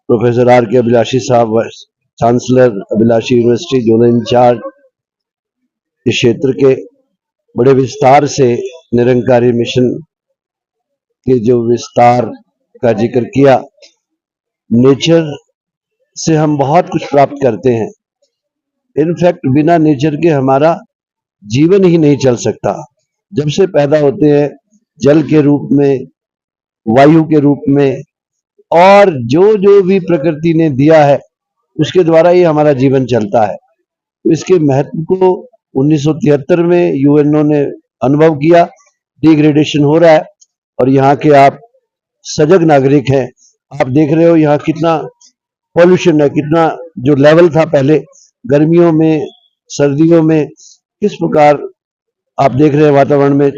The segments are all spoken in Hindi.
प्रोफेसर आर के अभिलाषी साहब, vice chancellor Abhilashi university zonal incharge, इस क्षेत्र के बड़े विस्तार से निरंकारी मिशन के जो विस्तार का जिक्र किया। नेचर से हम बहुत कुछ प्राप्त करते हैं। इनफैक्ट बिना नेचर के हमारा जीवन ही नहीं चल सकता। जब से पैदा होते हैं जल के रूप में, वायु के रूप में, और जो जो भी प्रकृति ने दिया है उसके द्वारा ही हमारा जीवन चलता है। तो इसके महत्व को 1973 में यूएनओ ने अनुभव किया। डिग्रेडेशन हो रहा है और यहाँ के आप सजग नागरिक हैं। आप देख रहे हो यहाँ कितना पॉल्यूशन है, कितना जो लेवल था पहले गर्मियों में, सर्दियों में, किस प्रकार आप देख रहे हैं वातावरण में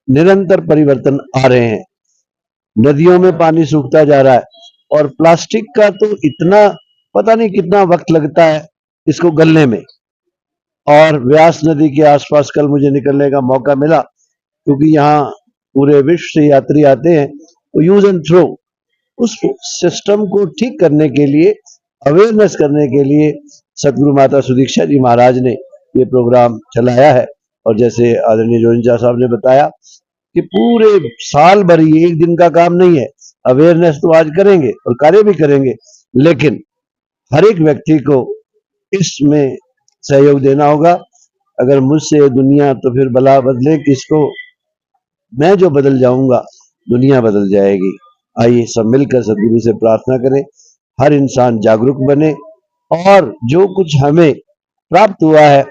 निरंतर परिवर्तन आ रहे हैं। नदियों में पानी सूखता जा रहा है और प्लास्टिक का तो इतना पता नहीं कितना वक्त लगता है इसको गलने में। और व्यास नदी के आसपास कल मुझे निकलने का मौका मिला, क्योंकि यहाँ पूरे विश्व से यात्री आते हैं। तो यूज एंड थ्रो, उस सिस्टम को ठीक करने के लिए, अवेयरनेस करने के लिए सतगुरु माता सुदीक्षा जी महाराज ने ये प्रोग्राम चलाया है। और जैसे आदरणीय जोगिंदर साहब ने बताया कि पूरे साल भर ये एक दिन का काम नहीं है। अवेयरनेस तो आज करेंगे और कार्य भी करेंगे, लेकिन हर एक व्यक्ति को इसमें सहयोग देना होगा। अगर मुझसे दुनिया तो फिर भला बदले किसको, मैं जो बदल जाऊंगा दुनिया बदल जाएगी। आइए सब मिलकर सदगुरु से प्रार्थना करें, हर इंसान जागरूक बने और जो कुछ हमें प्राप्त हुआ है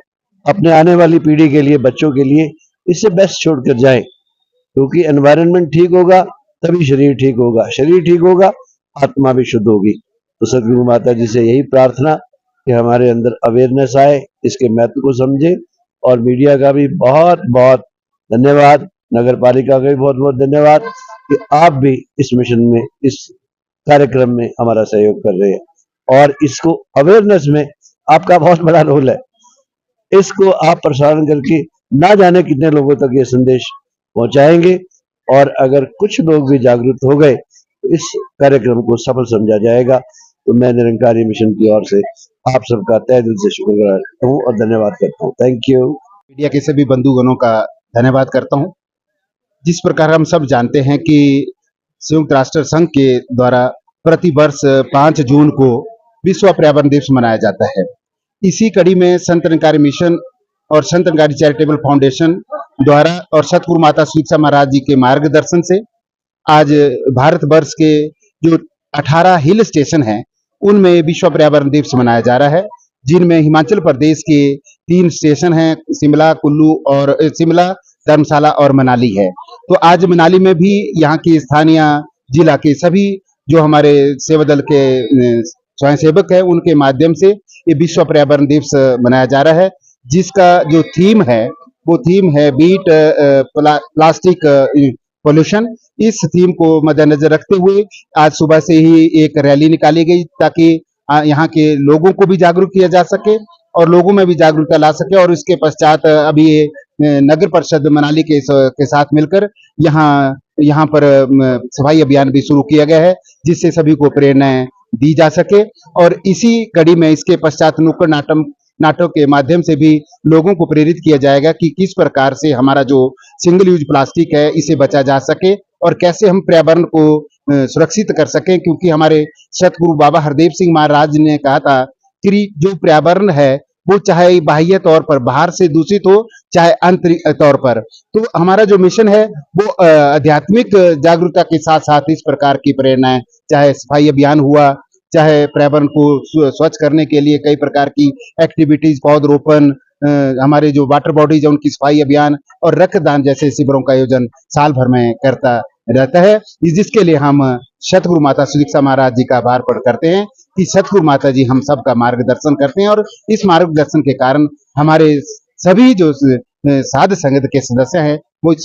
अपने आने वाली पीढ़ी के लिए, बच्चों के लिए, इससे बेस्ट छोड़कर जाएं। क्योंकि एनवायरनमेंट ठीक होगा तभी शरीर ठीक होगा, शरीर ठीक होगा आत्मा भी शुद्ध होगी। तो सदगुरु माता जी से यही प्रार्थना कि हमारे अंदर अवेयरनेस आए, इसके महत्व को समझे। और मीडिया का भी बहुत बहुत धन्यवाद, नगर पालिका का भी बहुत बहुत धन्यवाद कि आप भी इस मिशन में, इस कार्यक्रम में हमारा सहयोग कर रहे हैं। और इसको अवेयरनेस में आपका बहुत बड़ा रोल है। इसको आप प्रसारण करके ना जाने कितने लोगों तक ये संदेश पहुंचाएंगे। और अगर कुछ लोग भी जागरूक हो गए तो इस कार्यक्रम को सफल समझा जाएगा। तो मैं निरंकारी मिशन की ओर से आप सबका तहे दिल से शुक्रिया करता हूँ और धन्यवाद करता हूँ। Thank you. मीडिया के सभी बंधुगणों का धन्यवाद करता हूँ। जिस प्रकार हम सब जानते हैं कि संयुक्त राष्ट्र संघ के द्वारा प्रति वर्ष 5 जून को विश्व पर्यावरण दिवस मनाया जाता है। इसी कड़ी में संत निरंकारी मिशन और संत निरंकारी चैरिटेबल फाउंडेशन द्वारा और सतगुरु माता सुदीक्षा महाराज जी के मार्गदर्शन से आज भारतवर्ष के जो 18 हिल स्टेशन हैं उनमें विश्व पर्यावरण दिवस मनाया जा रहा है, जिनमें हिमाचल प्रदेश के 3 स्टेशन हैं, शिमला, कुल्लू और शिमला, धर्मशाला और मनाली है। तो आज मनाली में भी यहाँ की स्थानीय जिला के सभी जो हमारे सेवा दल के स्वयंसेवक हैं उनके माध्यम से ये विश्व पर्यावरण दिवस मनाया जा रहा है, जिसका जो थीम है वो थीम है बीट प्लास्टिक पोल्यूशन। इस थीम को मद्देनजर रखते हुए आज सुबह से ही एक रैली निकाली गई ताकि यहाँ के लोगों को भी जागरूक किया जा सके और लोगों में भी जागरूकता ला सके। और इसके पश्चात अभी नगर परिषद मनाली के साथ मिलकर यहाँ पर सफाई अभियान भी शुरू किया गया है, जिससे सभी को प्रेरणाएं दी जा सके। और इसी कड़ी में इसके पश्चात नुक्कड़ नाटक के माध्यम से भी लोगों को प्रेरित किया जाएगा कि किस प्रकार से हमारा जो सिंगल यूज प्लास्टिक है इसे बचा जा सके और कैसे हम पर्यावरण को सुरक्षित कर सकें। क्योंकि हमारे सतगुरु बाबा हरदेव सिंह महाराज ने कहा था कि जो पर्यावरण है वो चाहे बाह्य तौर पर बाहर से दूषित हो चाहे आंतरिक तौर पर, तो हमारा जो मिशन है वो आध्यात्मिक जागरूकता के साथ साथ इस प्रकार की प्रेरणाएं, चाहे सफाई अभियान हुआ, चाहे पर्यावरण को स्वच्छ करने के लिए कई प्रकार की एक्टिविटीज, पौधरोपण, हमारे जो वाटर बॉडीज है उनकी सफाई अभियान और रक्तदान जैसे शिविरों का आयोजन साल भर में करता रहता है। जिसके लिए हम सतगुरु माता सुदीक्षा महाराज जी का आभार प्रकट करते हैं कि सतगुरु माता जी हम सबका मार्गदर्शन करते हैं और इस मार्गदर्शन के कारण हमारे सभी जो साध संगत के सदस्य हैं वो इस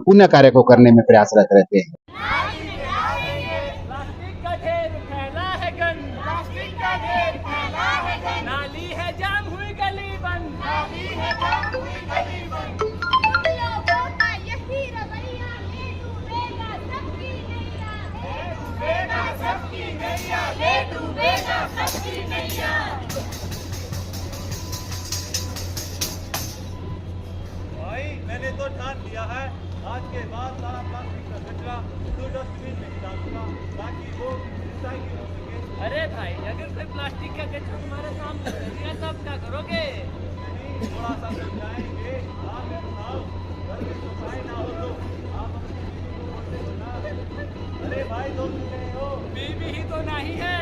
पुण्य कार्य को करने में प्रयासरत रहते हैं। सबकी नैया ले डूबेगा। भाई मैंने तो ठान लिया है, आज के बाद सारा प्लास्टिक का कचरा तो डस्टबिन में ही डालूंगा ताकि वो रिसाइकिल हो सके। अरे भाई, अगर कोई प्लास्टिक का कचरा तुम्हारे सामने रख दिया तो आप क्या करोगे? नहीं, थोड़ा सा समझाएंगे। आप एक साल घर में सफाई ना हो तो आप अपनी बीवी को बोलते हो ना, अरे भाई तुम गए हो, बीवी ही तो नहीं है।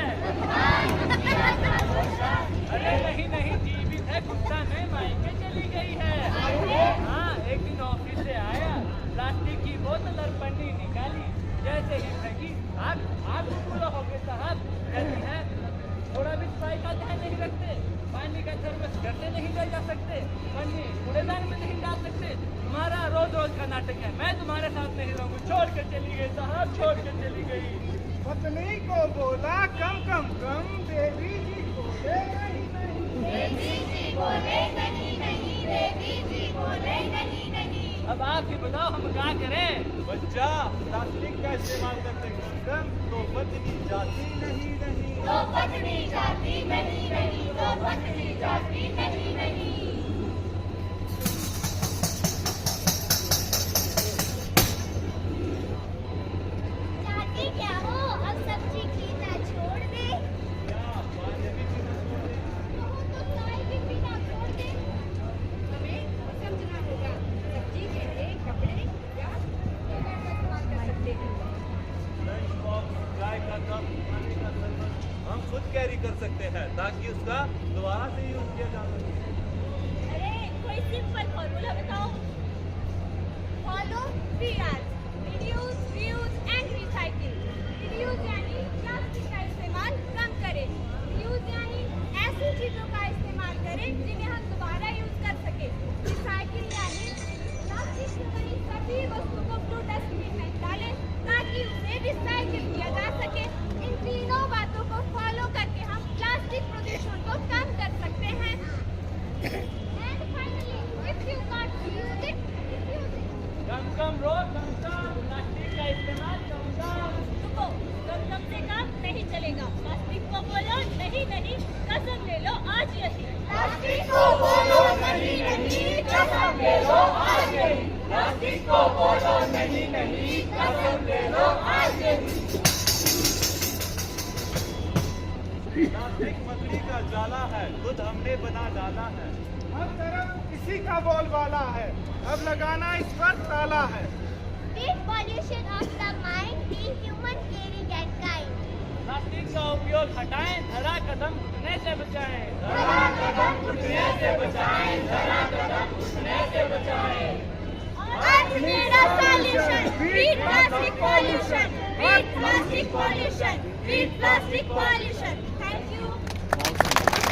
अरे नहीं नहीं, बीवी है, कुत्ता नहीं, मायके चली गई है। हाँ, एक दिन ऑफिस से आया, प्लास्टिक की बोतल और पन्नी निकाली, जैसे ही फेंकी, आप पूरा हो गए साहब। कहती है थोड़ा भी सफाई का ध्यान नहीं रखते, पानी का थर्मस घर से नहीं ले जा सकते, पन्नी कूड़ेदान में नहीं डाल सकते, तुम्हारा रोज रोज का नाटक है, मैं तुम्हारे साथ नहीं रहूंगी। छोड़ कर चली गई साहब, छोड़ कर चली गई। पत्नी को बोला कम कम कम, देवी जी बोले नहीं नहीं। अब आप ही बताओ हम क्या करें? बच्चा प्लास्टिक का इस्तेमाल करते कम तो पत्नी जाती नहीं चाहते क्या हो? अब सब्जी खरीदना छोड़ दे। क्या पानी भी पीना छोड़ दे? कहो तो चाय भी पीना छोड़ दे। हमें समझना होगा, सब्जी के लिए कपड़े या क्या इस्तेमाल कर सकते हैं। लंच बॉक्स, चाय का कप, पानी का थर्मस हम खुद कैरी कर सकते हैं ताकि उसका दोबारा से यूज किया जा सके। अरे कोई सिंपल फॉर्मूला बताओ। Follow 3 R's: reduce, reuse and recycle. Reduce यानी प्लास्टिक का इस्तेमाल कम करें। रीयूज यानी ऐसी चीजों का इस्तेमाल करें जिन्हें हम दोबारा यूज कर सके। रिसाइकिल यानी प्लास्टिक से बनी सभी वस्तु को ब्लू डस्टबिन में डालें ताकि उसे रिसाइकिल किया जा सके। इन तीनों बातों को फॉलो करके हम प्लास्टिक प्रदूषण को कम कर सकते हैं। And finally, if you can't use it, refuse it. कम रो, कम प्लास्टिक का इस्तेमाल कम। रुको, कम से काम नहीं चलेगा। प्लास्टिक को बोलो नहीं नहीं, कसम ले लो आज यही। प्लास्टिक को बोलो नहीं नहीं, कसम ले लो आज यही। प्लास्टिक को बोलो नहीं नहीं, कसम ले लो आज यही। प्लास्टिक मकड़ी का जाला है, खुद हमने बना डाला है। हर तरफ इसी का बोलबाला है, अब लगाना इस पर ताला है। Big pollution of the mind, be human, caring and kind. Plastic का उपयोग हटाएं, धरा कदम घुटने से बचाएं। धरा कदम घुटने से बचाएं, धरा कदम घुटने से बचाएं। आज मेरा solution, beat plastic pollution, beat plastic pollution, beat plastic pollution. Thank you.